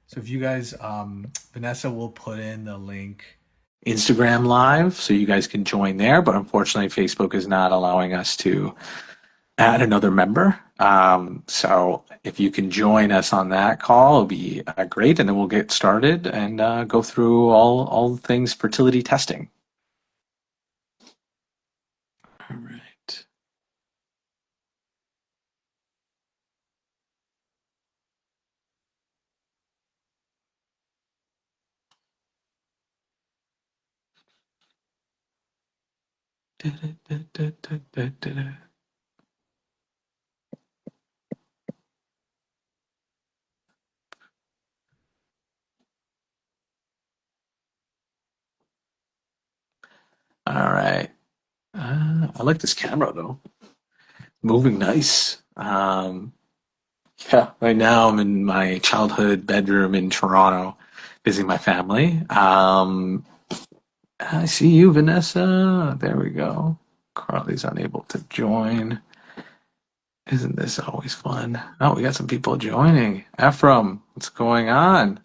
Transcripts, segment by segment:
So if you guys, Vanessa will put in the link Instagram live so you guys can join there. But unfortunately, Facebook is not allowing us to add another member. So if you can join us on that call, it'll be great, and then we'll get started and go through all things fertility testing. All right. All right. I like this camera though. Moving nice. Yeah, right now I'm in my childhood bedroom in Toronto visiting my family. I see you, Vanessa. There we go. Carly's unable to join. Isn't this always fun? Oh, we got some people joining. Ephraim, what's going on?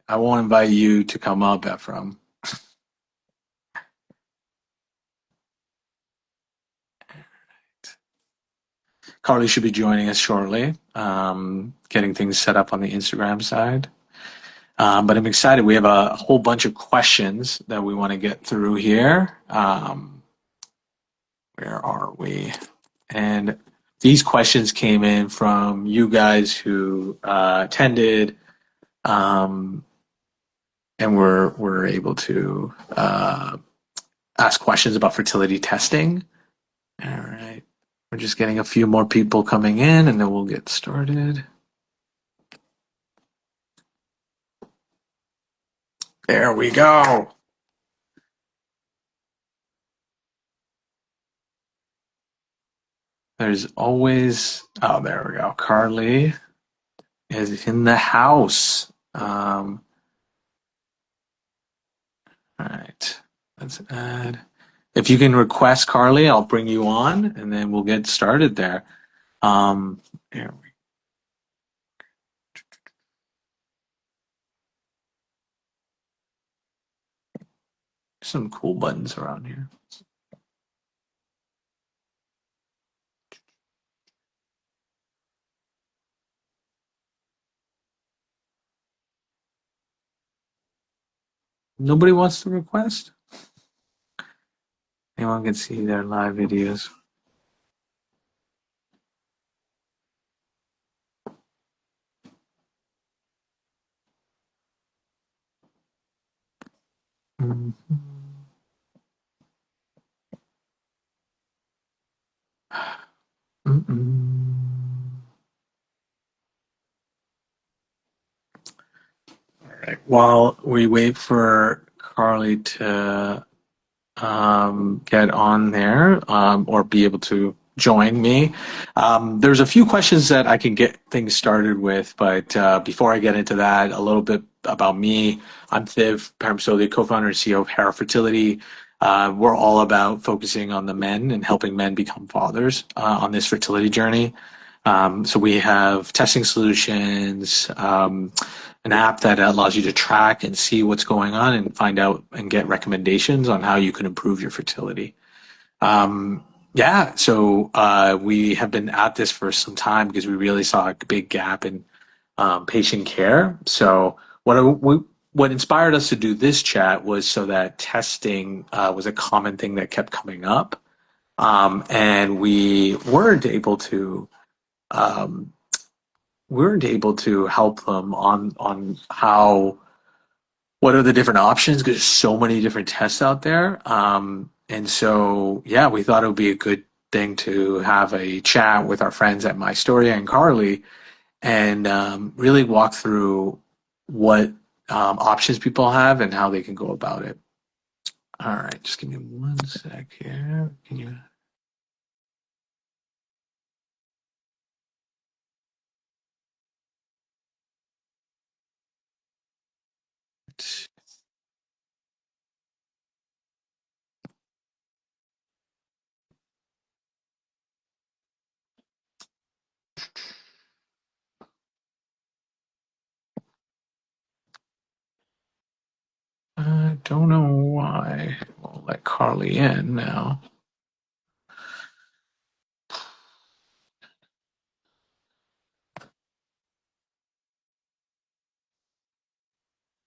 I won't invite you to come up, Ephraim. Carly should be joining us shortly, getting things set up on the Instagram side. But I'm excited. We have a whole bunch of questions that we want to get through here. Where are we? And these questions came in from you guys who attended, um, and were able to ask questions about fertility testing. All right. We're just getting a few more people coming in, and then we'll get started. There we go. There's always, oh, there we go. Carly is in the house. All right. Let's add. If you can request Carly, I'll bring you on, and then we'll get started there. Here we some cool buttons around here. Nobody wants to request? Anyone can see their live videos. Mhm. Mm-mm. All right. While we wait for Carly to get on there or be able to join me. There's a few questions that I can get things started with, but before I get into that, a little bit about me. I'm Thiv Paramsoli, co-founder and CEO of Hera Fertility. We're all about focusing on the men and helping men become fathers on this fertility journey. So we have testing solutions, an app that allows you to track and see what's going on and find out and get recommendations on how you can improve your fertility. Yeah, so we have been at this for some time because we really saw a big gap in patient care. So what inspired us to do this chat was so that testing was a common thing that kept coming up, and um, we weren't able to help them on how what are the different options because there's so many different tests out there. And so yeah, we thought it would be a good thing to have a chat with our friends at My Story and Carly and really walk through what options people have and how they can go about it. All right, just give me one sec here. Can you? don't know why. We'll let Carly in now.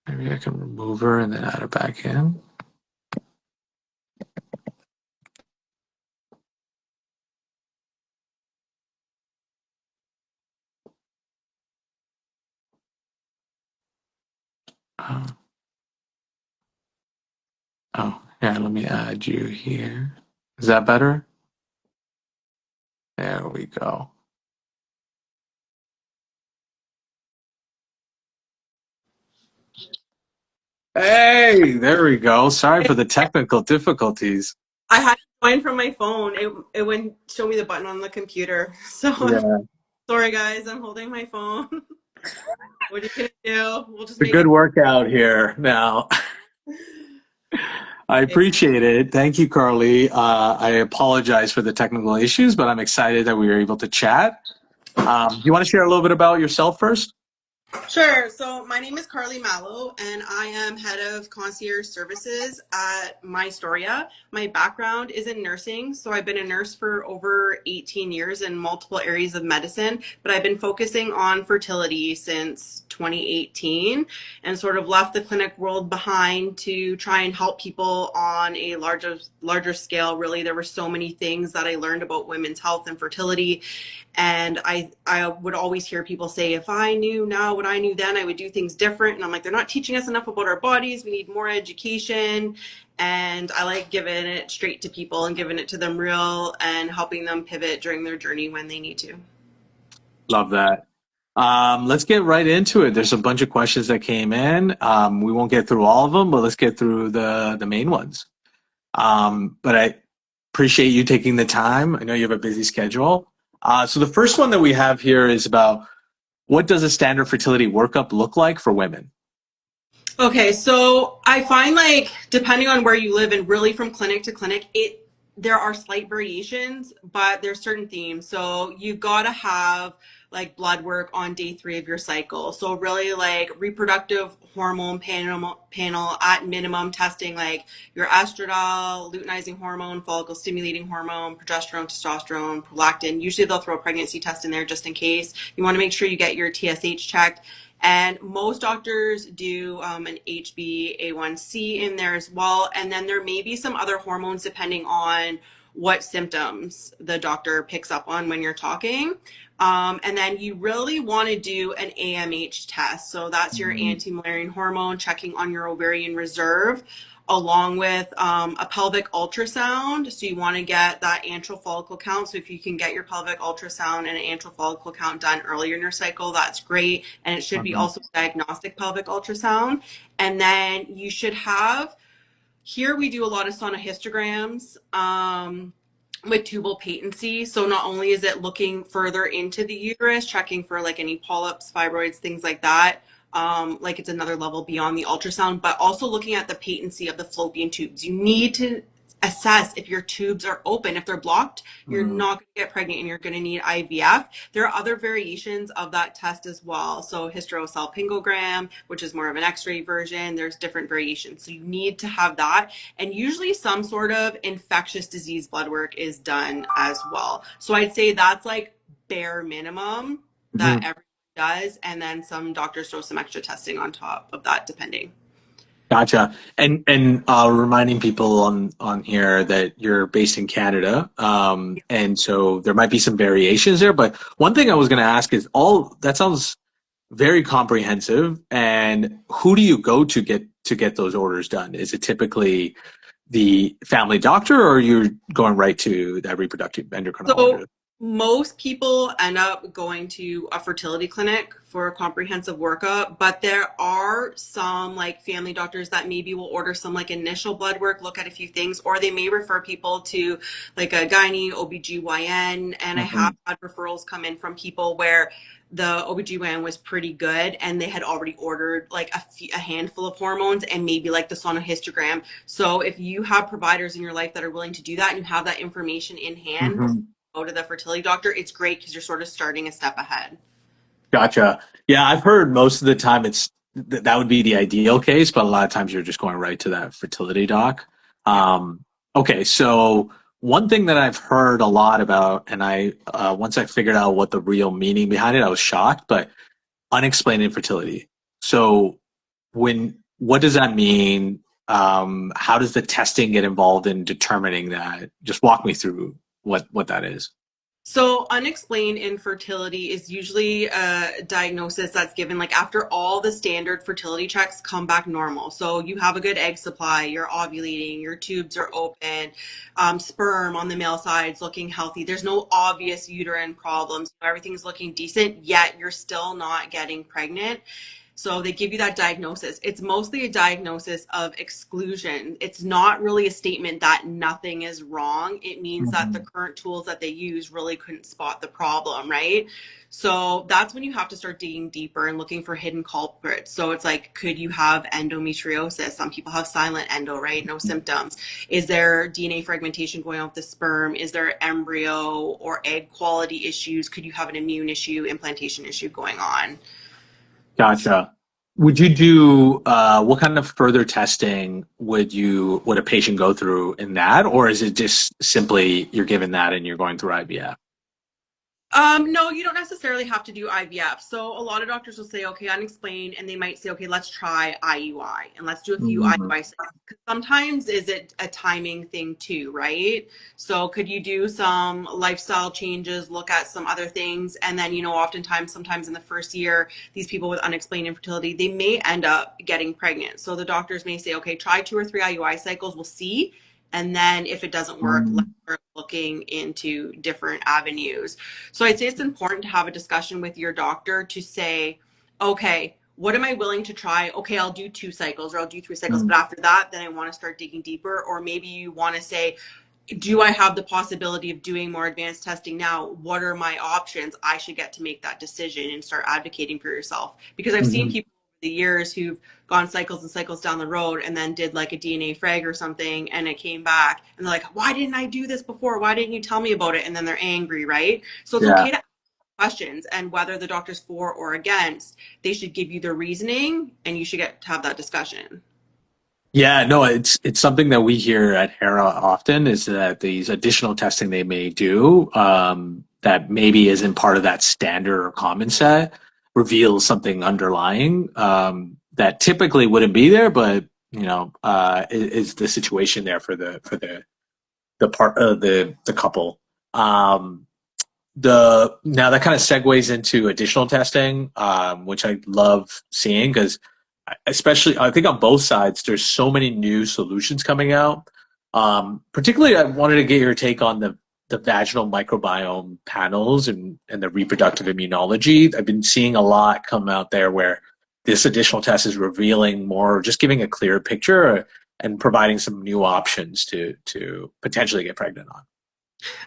Maybe I can remove her and then add her back in. Oh, oh, yeah, let me add you here. Is that better? There we go. Hey, there we go. Sorry for the technical difficulties. I had to join from my phone. It wouldn't show me the button on the computer. So I'm Yeah, sorry, guys. I'm holding my phone. What are you gonna do? We'll just it's a make good it. workout here now. I appreciate it. Thank you, Carly. I apologize for the technical issues, but I'm excited that we were able to chat. Do you want to share a little bit about yourself first? Sure. So my name is Carly Mallow, and I am head of concierge services at My Storia. My background is in nursing, so I've been a nurse for over 18 years in multiple areas of medicine, but I've been focusing on fertility since 2018 and sort of left the clinic world behind to try and help people on a larger scale. Really, there were so many things that I learned about women's health and fertility, and I would always hear people say, if I knew now what I knew then, I would do things different. And I'm like, they're not teaching us enough about our bodies. We need more education. And I like giving it straight to people and giving it to them real and helping them pivot during their journey when they need to. Love that. Let's get right into it. There's a bunch of questions that came in. We won't get through all of them, but let's get through the main ones. But I appreciate you taking the time. I know you have a busy schedule. So the first one that we have here is about what does a standard fertility workup look like for women? Okay, so I find like depending on where you live and really from clinic to clinic, it there are slight variations, but there's certain themes. So you gotta have like blood work on day 3 of your cycle. So really like reproductive hormone panel at minimum testing like your estradiol, luteinizing hormone, follicle stimulating hormone, progesterone, testosterone, prolactin. Usually they'll throw a pregnancy test in there just in case. You want to make sure you get your TSH checked. And most doctors do an HbA1c in there as well. And then there may be some other hormones depending on what symptoms the doctor picks up on when you're talking. And then you really want to do an AMH test. So that's your Mhm. anti-Mullerian hormone, checking on your ovarian reserve, along with a pelvic ultrasound. So you want to get that antral follicle count. So if you can get your pelvic ultrasound and an antral follicle count done earlier in your cycle, that's great. And it should be Mhm. also diagnostic pelvic ultrasound. And then you should have here we do a lot of sonohistograms with tubal patency. So not only is it looking further into the uterus, checking for like any polyps, fibroids, things like that, like it's another level beyond the ultrasound, but also looking at the patency of the fallopian tubes. You need to assess if your tubes are open. If they're blocked, you're Mhm. not going to get pregnant and you're going to need IVF. There are other variations of that test as well. So hysterosalpingogram, which is more of an x-ray version. There's different variations. So you need to have that. And usually some sort of infectious disease blood work is done as well. So I'd say that's like bare minimum that Mhm. everyone does. And then some doctors throw some extra testing on top of that, depending. Gotcha. And reminding people on here that you're based in Canada, and so there might be some variations there. But one thing I was going to ask is all that sounds very comprehensive. And who do you go to get those orders done? Is it typically the family doctor, or you're going right to that reproductive endocrinologist? So most people end up going to a fertility clinic for a comprehensive workup, but there are some like family doctors that maybe will order some like initial blood work, look at a few things, or they may refer people to like a gynae, OBGYN. And I have Mhm. had referrals come in from people where the OBGYN was pretty good and they had already ordered like a handful of hormones and maybe like the sonohistogram. So if you have providers in your life that are willing to do that and you have that information in hand before Mhm. you go to the fertility doctor, it's great because you're sort of starting a step ahead. Gotcha. Yeah, I've heard most of the time it's that would be the ideal case, but a lot of times you're just going right to that fertility doc. Yeah. Okay, so one thing that I've heard a lot about, and I once I figured out what the real meaning behind it, I was shocked, but unexplained infertility. So what does that mean? How does the testing get involved in determining that? Just walk me through what that is. So, unexplained infertility is usually a diagnosis that's given like after all the standard fertility checks come back normal. So, you have a good egg supply, you're ovulating, your tubes are open, sperm on the male side is looking healthy. There's no obvious uterine problems. Everything's looking decent, yet you're still not getting pregnant. So they give you that diagnosis. It's mostly a diagnosis of exclusion. It's not really a statement that nothing is wrong. It means that the Mhm. current tools that they use really couldn't spot the problem, right? So that's when you have to start digging deeper and looking for hidden culprits. So it's like, could you have endometriosis? Some people have silent endo, right? No symptoms. Is there DNA fragmentation going on with the sperm? Is there embryo or egg quality issues? Could you have an immune issue, implantation issue going on? So Gotcha. Would you do what kind of further testing would a patient go through in that, or is it just simply you're given that and you're going through IVF? No, you don't necessarily have to do IVF. So a lot of doctors will say, okay, unexplained, and they might say, okay, let's try IUI and let's do a few Mhm. IUI. Sometimes is it a timing thing too, right? So could you do some lifestyle changes, look at some other things, and then oftentimes, sometimes in the first year, these people with unexplained infertility, they may end up getting pregnant. So the doctors may say, okay, try 2 or 3 IUI cycles, we'll see. And then if it doesn't work, let's start looking into different avenues. So I'd say it's important to have a discussion with your doctor to say, okay, what am I willing to try? Okay, I'll do 2 cycles or I'll do 3 cycles, but after that, then I want to start digging deeper. Or maybe you want to say, do I have the possibility of doing more advanced testing now? What are my options? I should get to make that decision and start advocating for yourself. Because I've seen Mhm. people over the years who've gone cycles and cycles down the road and then did like a DNA frag or something and it came back and they're like, why didn't I do this before? Why didn't you tell me about it? And then they're angry, right? So it's Yeah. okay to ask questions, and whether the doctor's for or against, they should give you the reasoning and you should get to have that discussion. Yeah, no, it's something that we hear at HERA often is that these additional testing they may do that maybe isn't part of that standard or common set reveals something underlying that typically wouldn't be there, but is the situation there for the part the couple. The now that kind of segues into additional testing, which I love seeing because especially I think on both sides there's so many new solutions coming out. Particularly, I wanted to get your take on the vaginal microbiome panels and the reproductive immunology. I've been seeing a lot come out there where this additional test is revealing more, just giving a clearer picture and providing some new options to potentially get pregnant on.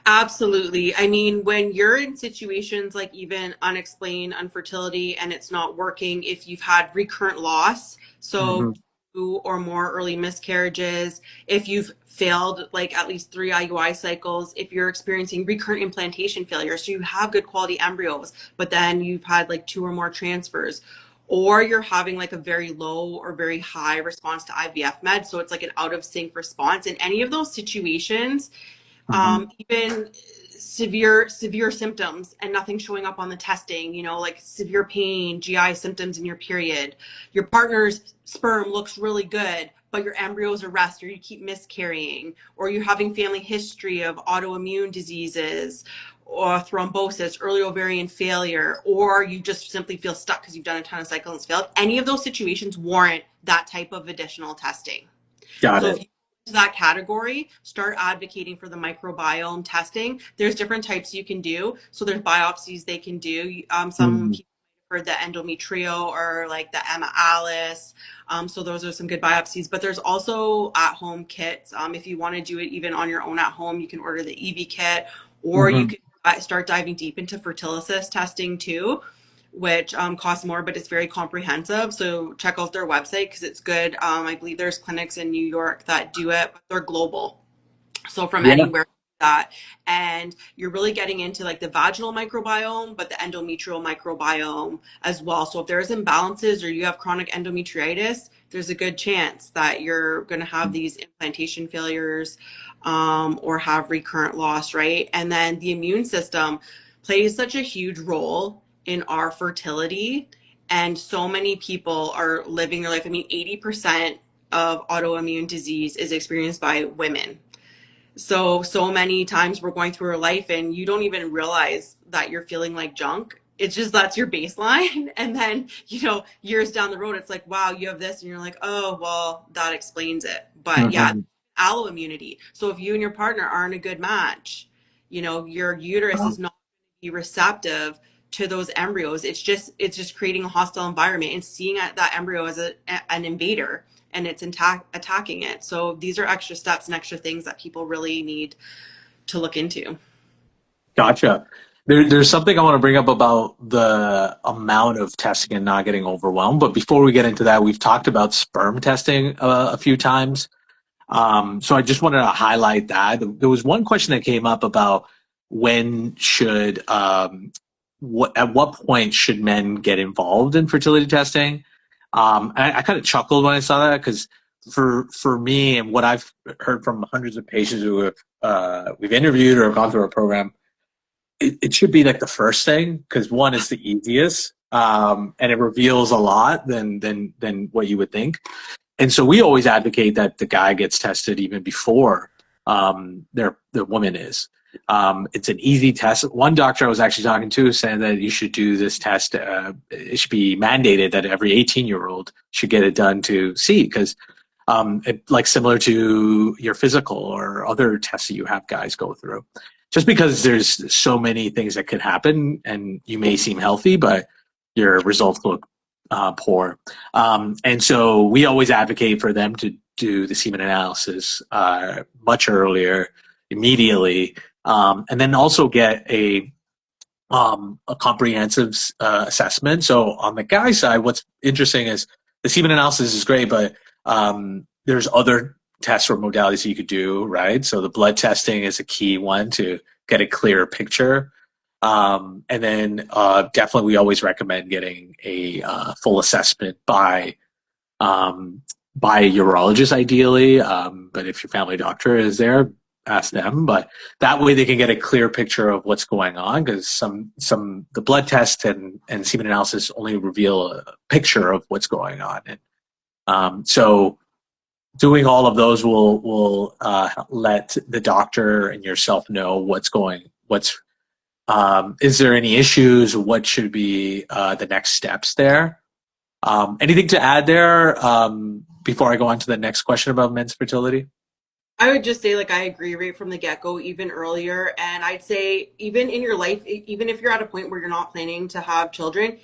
Absolutely. I mean, when you're in situations like even unexplained infertility and it's not working, if you've had recurrent loss, so Hmm. 2 or more early miscarriages, if you've failed like at least 3 IUI cycles, if you're experiencing recurrent implantation failure, so you have good quality embryos, but then you've had like 2 or more transfers, or you're having like a very low or very high response to IVF med, so it's like an out of sync response. In any of those situations, Hmm. even severe symptoms and nothing showing up on the testing, like severe pain, GI symptoms in your period, your partner's sperm looks really good but your embryo's arrest or you keep miscarrying, or you're having family history of autoimmune diseases or thrombosis, early ovarian failure, or you just simply feel stuck because you've done a ton of cycles and it's failed. Any of those situations warrant that type of additional testing. Got So if it. you to that category, start advocating for the microbiome testing. There's different types you can do. So there's biopsies they can do. Some Mhm. people for the endometrio or like the Emma Alice. So those are some good biopsies. But there's also at-home kits. If you want to do it even on your own at home, you can order the EV kit, or you Mhm. can start diving deep into Fertility testing too, which costs more, but it's very comprehensive. So check out their website because it's good. I believe there's clinics in New York that do it, but they're global. So from Yeah. anywhere that. And you're really getting into like the vaginal microbiome, but the endometrial microbiome as well. So if there's imbalances or you have chronic endometritis, there's a good chance that you're going to have these implantation failures, or have recurrent loss, right? And then the immune system plays such a huge role in our fertility. And so many people are living their life. I mean, 80% of autoimmune disease is experienced by women. So many times we're going through our life and you don't even realize that you're feeling like junk. It's just that's your baseline. And then, years down the road, it's like, wow, you have this. And you're like, oh, well, that explains it. But yeah, Mhm. alloimmunity. So if you and your partner aren't a good match, your uterus is not be receptive to those embryos. It's just creating a hostile environment and seeing that embryo as an invader, and it's attacking it. So these are extra steps and extra things that people really need to look into. Gotcha. There's something I want to bring up about the amount of testing and not getting overwhelmed. But before we get into that, we've talked about sperm testing a few times. So I just wanted to highlight that. There was one question that came up about when should, at what point should men get involved in fertility testing? I kind of chuckled when I saw that because for me and what I've heard from hundreds of patients who have we've interviewed or have gone through our program, it should be like the first thing because one is the easiest, and it reveals a lot than what you would think. And so we always advocate that the guy gets tested even before the woman is. It's an easy test. One doctor I was actually talking to saying that you should do this test. It should be mandated that every 18-year-old should get it done to see because like similar to your physical or other tests that you have guys go through. Just because there's so many things that could happen and you may seem healthy, but your results look poor. And so we always advocate for them to do the semen analysis much earlier, immediately, and then also get a comprehensive assessment. So on the guy side, what's interesting is the semen analysis is great, but there's other tests or modalities you could do, right? So the blood testing is a key one to get a clearer picture. And then definitely we always recommend getting a full assessment by a urologist ideally. But if your family doctor is there, ask them. But that way they can get a clear picture of what's going on because the blood test and semen analysis only reveal a picture of what's going on. And so doing all of those will let the doctor and yourself know is there any issues? What should be the next steps there? Anything to add there before I go on to the next question about men's fertility? I would just say, like, I agree right from the get go, even earlier. And I'd say, even in your life, even if you're at a point where you're not planning to have children,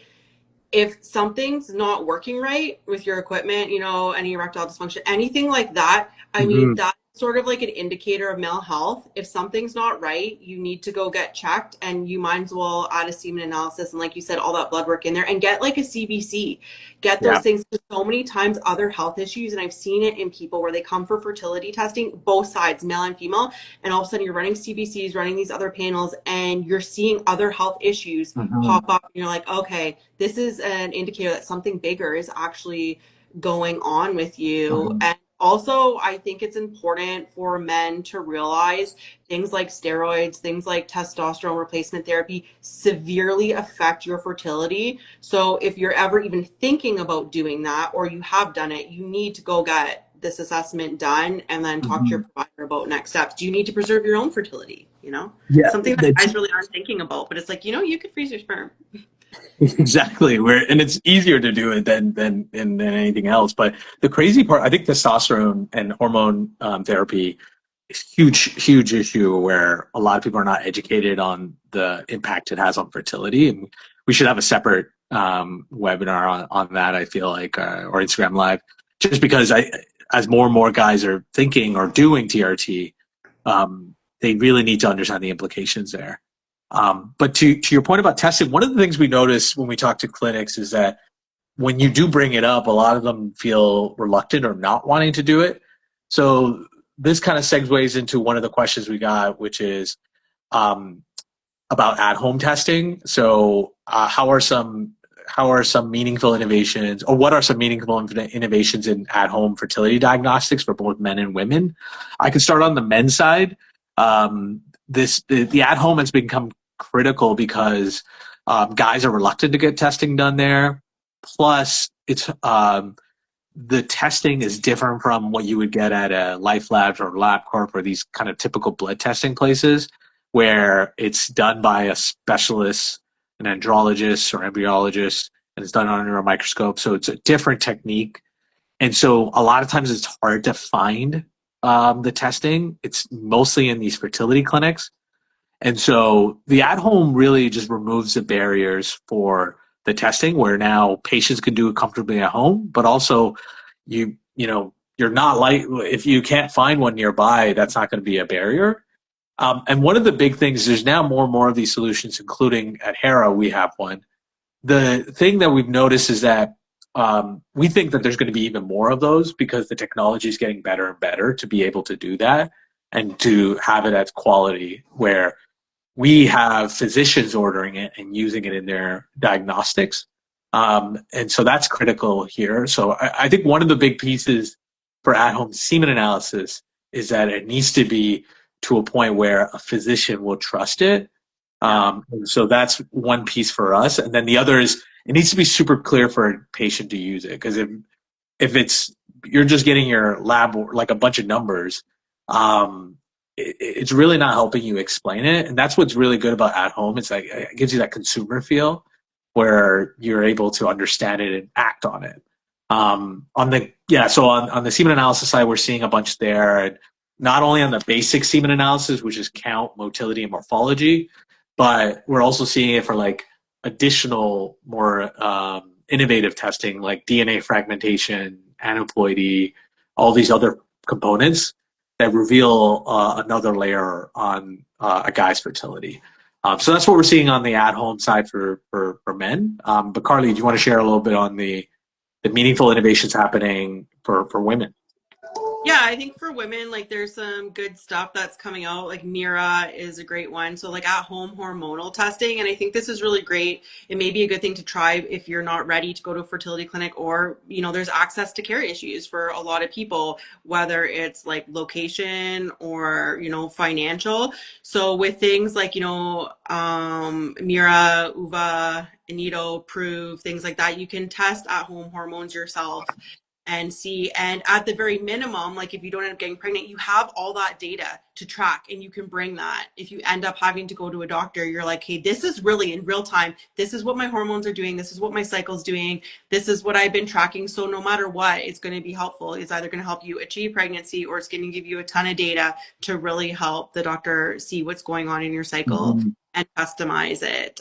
if something's not working right with your equipment, any erectile dysfunction, anything like that, I mean, Mm-hmm. that's sort of like an indicator of male health. If something's not right, you need to go get checked, and you might as well add a semen analysis and, like you said, all that blood work in there and get like a CBC. Get those Yeah. things. So many times other health issues, and I've seen it in people where they come for fertility testing, both sides, male and female, and all of a sudden you're running CBCs, running these other panels, and you're seeing other health issues Mm-hmm. pop up, and you're like, okay, this is an indicator that something bigger is actually going on with you. Mm-hmm. And also, I think it's important for men to realize things like steroids, things like testosterone replacement therapy severely affect your fertility. So if you're ever even thinking about doing that, or you have done it, you need to go get this assessment done and then talk to your Mm-hmm. provider about next steps. Do you need to preserve your own fertility? Yeah, Something that guys really aren't thinking about, but it's like, you could freeze your sperm. exactly. And it's easier to do it than anything else. But the crazy part, I think testosterone and hormone therapy is huge issue where a lot of people are not educated on the impact it has on fertility. And we should have a separate webinar on that, I feel like, or Instagram Live, just because as more and more guys are thinking or doing TRT, they really need to understand the implications there. But to your point about testing, one of the things we notice when we talk to clinics is that when you do bring it up, a lot of them feel reluctant or not wanting to do it. So this kind of segues into one of the questions we got, which is um, about at-home testing. So, how are some meaningful innovations, or what are some meaningful innovations in at-home fertility diagnostics for both men and women? I can start on the men's side. The at-home has become critical because guys are reluctant to get testing done there. Plus, it's the testing is different from what you would get at a Life Labs or LabCorp or these kind of typical blood testing places, where it's done by a specialist, an andrologist or embryologist, and it's done under a microscope. So it's a different technique. And so a lot of times it's hard to find the testing. It's mostly in these fertility clinics. And so the at home really just removes the barriers for the testing, where now patients can do it comfortably at home, but also you're not like, if you can't find one nearby, that's not going to be a barrier. And one of the big things, there's now more and more of these solutions, including at Hera, we have one. The thing that we've noticed is that we think that there's going to be even more of those because the technology is getting better and better to be able to do that and to have it at quality where we have physicians ordering it and using it in their diagnostics. And so that's critical here. So I think one of the big pieces for at-home semen analysis is that it needs to be to a point where a physician will trust it. And so that's one piece for us. And then the other is it needs to be super clear for a patient to use it. Because if it's you're just getting your lab like a bunch of numbers, it's really not helping you explain it. And that's what's really good about at home. It's like it gives you that consumer feel where you're able to understand it and act on it. On the semen analysis side, we're seeing a bunch there, and not only on the basic semen analysis, which is count, motility, and morphology, but we're also seeing it for like additional, more innovative testing, like DNA fragmentation, aneuploidy, all these other components that reveal another layer on a guy's fertility. So that's what we're seeing on the at-home side for men. But Carly, do you want to share a little bit on the meaningful innovations happening for women? Yeah, I think for women, like there's some good stuff that's coming out. Like Mira is a great one. So like at home hormonal testing. And I think this is really great. It may be a good thing to try if you're not ready to go to a fertility clinic or, there's access to care issues for a lot of people, whether it's like location or, financial. So with things like, Mira, Uva, Inido, Prove, things like that, you can test at home hormones yourself and see. And at the very minimum, like if you don't end up getting pregnant, you have all that data to track and you can bring that. If you end up having to go to a doctor, you're like, hey, this is really in real time. This is what my hormones are doing. This is what my cycle's doing. This is what I've been tracking. So no matter what, it's going to be helpful. It's either going to help you achieve pregnancy or it's going to give you a ton of data to really help the doctor see what's going on in your cycle Mm-hmm. and customize it.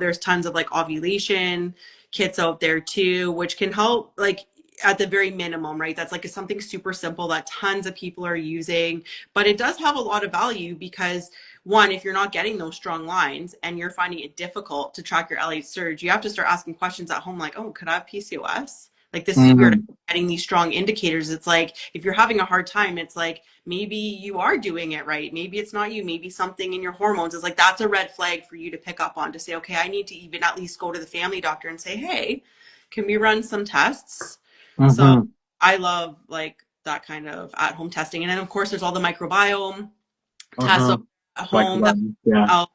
There's tons of like ovulation kits out there too, which can help like at the very minimum, right? That's like something super simple that tons of people are using, but it does have a lot of value because one, if you're not getting those strong lines and you're finding it difficult to track your LH surge, you have to start asking questions at home like, oh, could I have PCOS? Like this is weird. Mm-hmm. Getting these strong indicators. It's like, if you're having a hard time, it's like, maybe you are doing it right. Maybe it's not you. Maybe something in your hormones is like, that's a red flag for you to pick up on to say, okay, I need to even at least go to the family doctor and say, hey, can we run some tests? So Mm-hmm. I love like that kind of at home testing. And then of course there's all the microbiome tests Mm-hmm. at Like, home that yeah. out.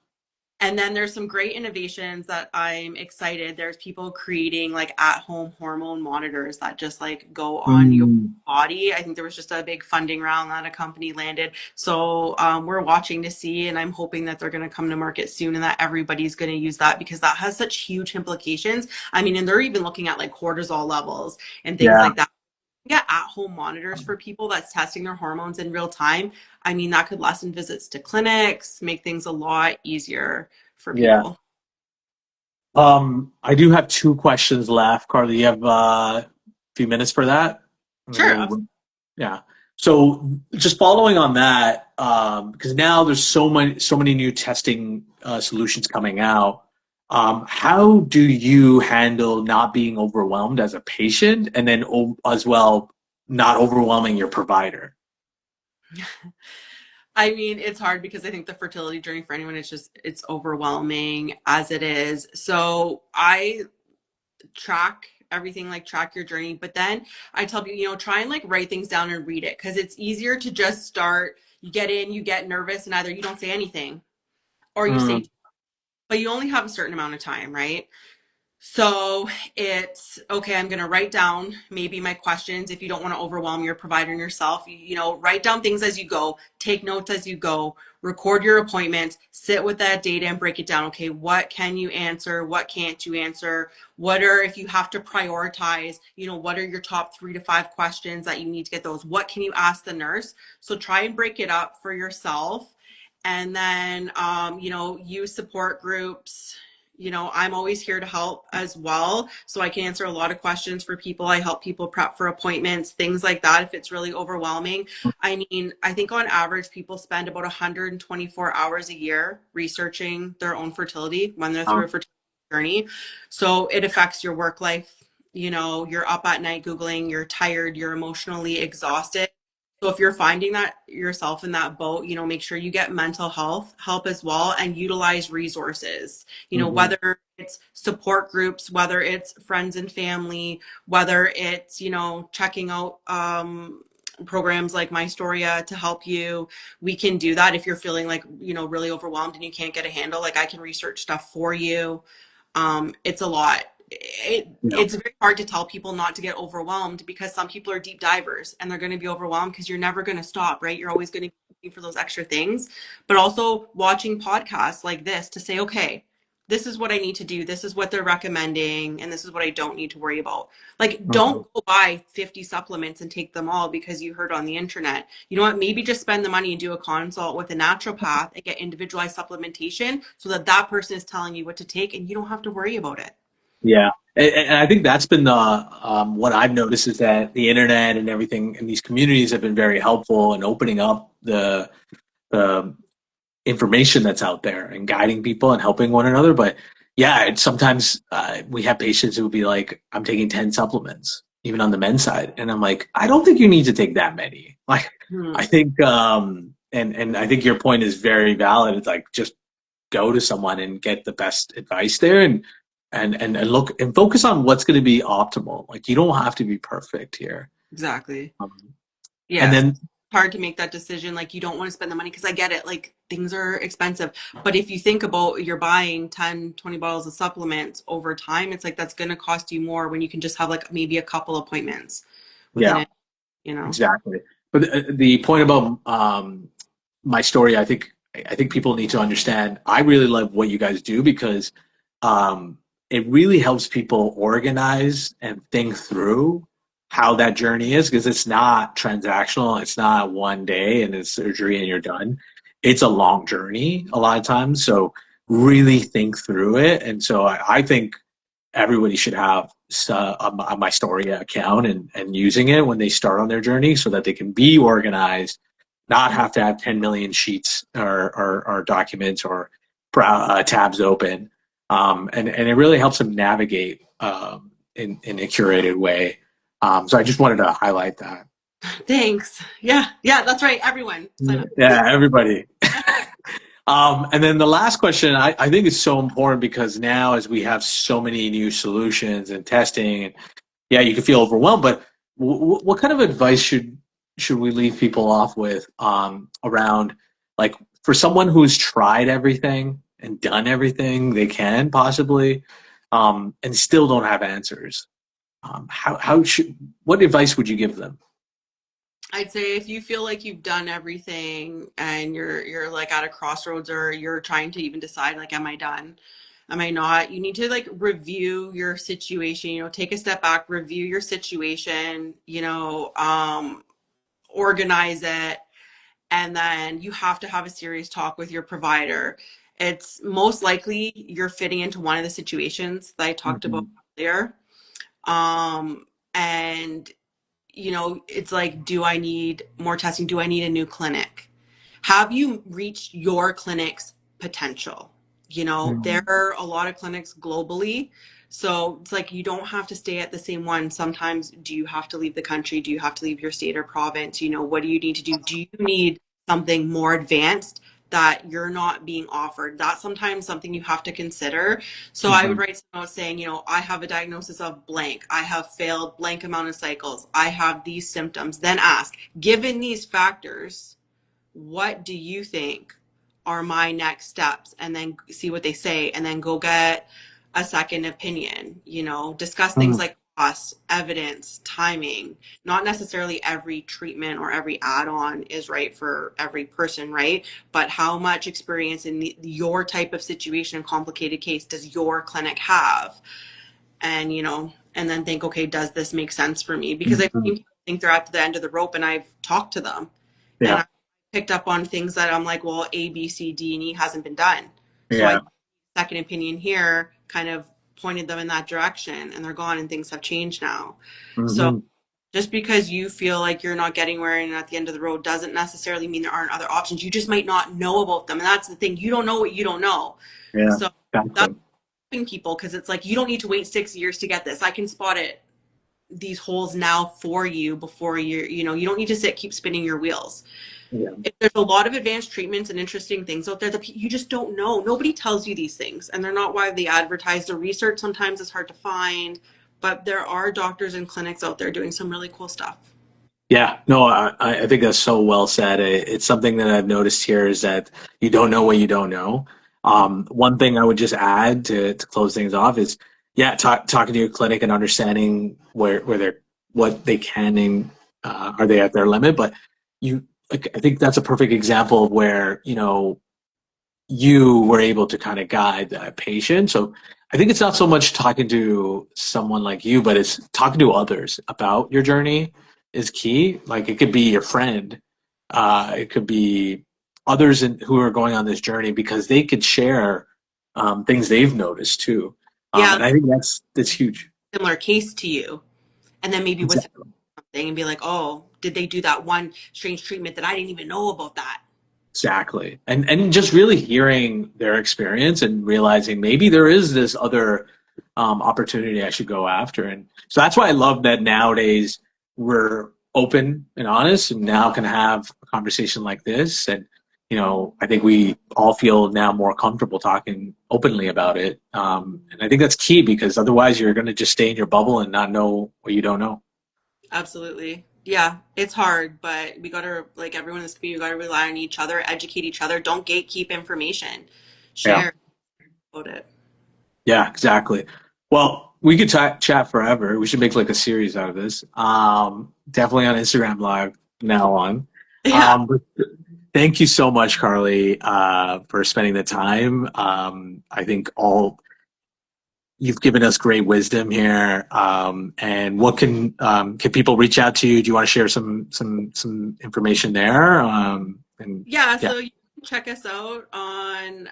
And then there's some great innovations that I'm excited. There's people creating like at home hormone monitors that just like go on your Mm-hmm. body. I think there was just a big funding round that a company landed. So we're watching to see, and I'm hoping that they're going to come to market soon and that everybody's going to use that because that has such huge implications. I mean, and they're even looking at like cortisol levels and things Yeah. like that. Yeah, at-home monitors for people that's testing their hormones in real time. I mean, that could lessen visits to clinics, make things a lot easier for Yeah. people. I do have two questions left. Carly, you have a few minutes for that? And then Sure. yeah. So just following on that, because now there's so many new testing solutions coming out. How do you handle not being overwhelmed as a patient, and then as well not overwhelming your provider? I mean, it's hard because I think the fertility journey for anyone, it's overwhelming as it is. So I track everything, like track your journey. But then I tell people, try and like write things down and read it because it's easier to just start. You get in, you get nervous, and either you don't say anything or you say, Mm, but you only have a certain amount of time, right? So it's okay. I'm going to write down maybe my questions. If you don't want to overwhelm your provider and yourself, write down things as you go, take notes as you go, record your appointments, sit with that data and break it down. Okay, what can you answer? What can't you answer? What are, if you have to prioritize, what are your top 3 to 5 questions that you need to get those? What can you ask the nurse? So try and break it up for yourself. And then, use support groups. I'm always here to help as well. So I can answer a lot of questions for people. I help people prep for appointments, things like that, if it's really overwhelming. I mean, I think on average, people spend about 124 hours a year researching their own fertility when they're through a um, fertility journey. So it affects your work life. You're up at night Googling, you're tired, you're emotionally exhausted. So if you're finding that yourself in that boat, make sure you get mental health help as well and utilize resources, mhm. whether it's support groups, whether it's friends and family, whether it's, checking out programs like My Storia to help you. We can do that if you're feeling like, really overwhelmed and you can't get a handle. Like I can research stuff for you. It's a lot. Yeah. It's very hard to tell people not to get overwhelmed because some people are deep divers and they're going to be overwhelmed because you're never going to stop, right? You're always going to be looking for those extra things, but also watching podcasts like this to say, okay, this is what I need to do. This is what they're recommending. And this is what I don't need to worry about. Like, Mhm. don't go buy 50 supplements and take them all because you heard on the internet. You know what? Maybe just spend the money and do a consult with a naturopath and get individualized supplementation so that that person is telling you what to take and you don't have to worry about it. Yeah. And I think that's been the what I've noticed is that the internet and everything and these communities have been very helpful in opening up the information that's out there and guiding people and helping one another. But yeah, sometimes we have patients who will be like, I'm taking 10 supplements, even on the men's side. And I'm like, I don't think you need to take that many. Like, I Hmm. think, and I think your point is very valid. It's like, just go to someone and get the best advice there and look and focus on what's going to be optimal. Like, you don't have to be perfect here. Exactly. Um, and Yes. then, Hard to make that decision. Like you don't want to spend the money because I get it. Like things are expensive. But if you think about you're buying 10, 20 bottles of supplements over time, it's like that's going to cost you more when you can just have like maybe a couple appointments within yeah, it. exactly. But the point about my story, I think people need to understand. I really love what you guys do because it really helps people organize and think through how that journey is because it's not transactional. It's not one day and it's surgery and you're done. It's a long journey a lot of times. So really think through it. And so I think everybody should have a My Story account and using it when they start on their journey so that they can be organized, not have to have 10 million sheets or documents or tabs open. And it really helps them navigate in a curated way. So I just wanted to highlight that. Thanks. Yeah. Yeah, that's right. Everyone sign up. Yeah, everybody. And then the last question I think is so important because now as we have so many new solutions and testing, and yeah, you can feel overwhelmed, but what kind of advice should we leave people off with around like for someone who's tried everything and done everything they can possibly and still don't have answers? How should what advice would you give them? I'd say if you feel like you've done everything and you're like at a crossroads or you're trying to even decide like am I done? Am I not? You need to like review your situation, take a step back, review your situation, organize it, and then you have to have a serious talk with your provider. It's most likely you're fitting into one of the situations that I talked about Mhm. earlier. And it's like, do I need more testing? Do I need a new clinic? Have you reached your clinic's potential? There Mhm. are a lot of clinics globally. So it's like you don't have to stay at the same one. Sometimes do you have to leave the country? Do you have to leave your state or province? What do you need to do? Do you need something more advanced that you're not being offered? That's sometimes something you have to consider. So I would Hmm. write some notes saying, I have a diagnosis of blank. I have failed blank amount of cycles. I have these symptoms. Then ask, given these factors, what do you think are my next steps? And then see what they say, and then go get a second opinion. Discuss things Hmm. like cost, evidence, timing. Not necessarily every treatment or every add-on is right for every person, right? But how much experience in your type of situation and complicated case does your clinic have? And and then think, okay, does this make sense for me? Because I've Hmm. seen people think they're at the end of the rope, and I've talked to them, and Yeah. I picked up on things that I'm like, well, A, B, C, D, and E hasn't been done. So I Yeah. second opinion here kind of pointed them in that direction, and they're gone, and things have changed now. So Hmm. just because you feel like you're not getting where you're at the end of the road doesn't necessarily mean there aren't other options. You just might not know about them, and that's the thing. You don't know what you don't know. Yeah. So that's Exactly. helping people, because it's like you don't need to wait 6 years to get this. I can spot it, these holes now for you before you don't need to keep spinning your wheels. Yeah. If there's a lot of advanced treatments and interesting things out there that you just don't know. Nobody tells you these things, and they're not widely advertised. The research sometimes is hard to find, but there are doctors and clinics out there doing some really cool stuff. Yeah, no, I think that's so well said. It's something that I've noticed here is that you don't know what you don't know. One thing I would just add to close things off is, yeah, talking to your clinic and understanding where they're what they can and are they at their limit. But you, like, I think that's a perfect example of where you were able to kind of guide that patient. So I think it's not so much talking to someone like you, but it's talking to others about your journey is key. Like it could be your friend, it could be others who are going on this journey because they could share things they've noticed too. Yeah, And I think that's huge. similar case to you, and then maybe with Exactly. something and be like, oh, did they do that one strange treatment that I didn't even know about that? Exactly. And just really hearing their experience and realizing maybe there is this other opportunity I should go after. And so that's why I love that nowadays we're open and honest and now can have a conversation like this. And, I think we all feel now more comfortable talking openly about it. And I think that's key because otherwise you're going to just stay in your bubble and not know what you don't know. Absolutely. Yeah, it's hard, but we gotta, like everyone in this community, we gotta rely on each other, educate each other. Don't gatekeep information. Yeah. Share about it. Yeah, exactly. Well, we could chat forever. We should make like a series out of this. Definitely on Instagram Live now on. Yeah, But thank you so much, Carly, for spending the time. I think all you've given us great wisdom here. And what can people reach out to you? Do you want to share some information there? And yeah, yeah. so you can check us out on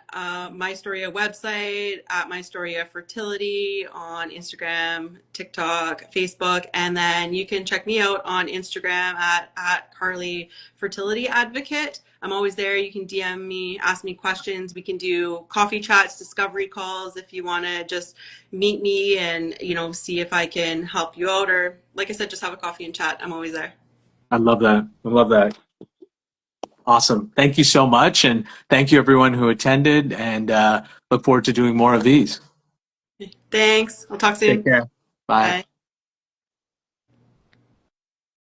My Storia website, at My Storia Fertility, on Instagram, TikTok, Facebook, and then you can check me out on Instagram at Carly Fertility Advocate. I'm always there. You can DM me, ask me questions. We can do coffee chats, discovery calls if you want to just meet me and see if I can help you out, or like I said, just have a coffee and chat. I'm always there. I love that. I love that. Awesome. Thank you so much. And thank you, everyone who attended, and look forward to doing more of these. Thanks. I'll talk Take soon. care. Bye. Bye.